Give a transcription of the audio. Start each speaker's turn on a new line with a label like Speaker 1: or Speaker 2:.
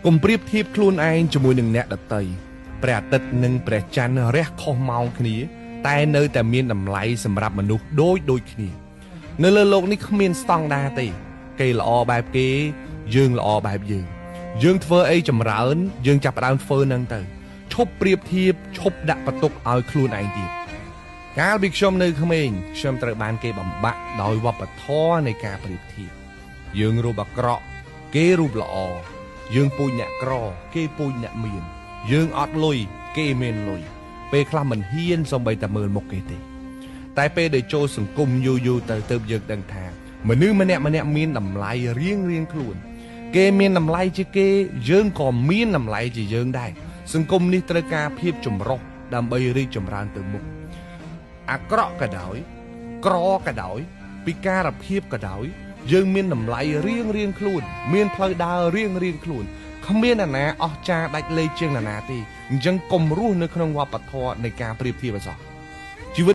Speaker 1: ុំប្រៀបធៀបខ្លួនឯងជាមួយនឹងអ្នកដទៃព្រះអាទិត្យនិងព្រះច័ន្ទរះខុសម៉ោងគ្នាតែនៅតែមានតម្លៃសម្រាប់មនុស្សដូចគ្នានៅលើโลกនេះគ្មានស្តង់ដារទេគេល្អបែបគេយើងល្អបែបយើងធ្វើអីចម្រើនយើងចាប់ផ្ដើមធ្វើនឹងទៅឈប់ប្រៀបធៀបឈប់ដាក់បន្ទុកឲ្យខ្លួនឯងទៀតកាលពីខ្ញុំនៅក្មេងខ្ញុំត្រូវបានគេបំបាក់ដោយវប្បធម៌នៃការប្រៀបធៀបយើងរូបអាក្រក់គេរូបល្អយើងពូជអ្នកក្រគេពូជអ្នកមានយើងអត់លុយគេមានលុយពេលខ្លះមិនហ៊ានសូម្បីតែមើលមុខគេទេតែពេលដែលចូលសង្គមយូរទៅយើងដឹងថាមនុស្សម្នាក់មានតម្លៃរៀងខ្លួនគេមានតម្លៃជាគេយើងក៏មានតម្លៃជាយើងដែរសង្គមនេះត្រូវការភាពចម្រុះដើម្បីរីកចម្រើនទៅមុខអាក្រក់ក៏ដោយក្រក៏ដោយពិការភាពក៏ដោយយើងមានតម្លៃរៀងខ្លួនមានផ្លូវដើររៀងខ្លួនគ្មានអ្នកណាអស្ចារ្យដាច់លេខជាងអ្នកណាទេអញ្ចឹងកុំរស់នៅក្នុងវប្បធម៌នៃការប្រៀបធៀបអសោះជីវិត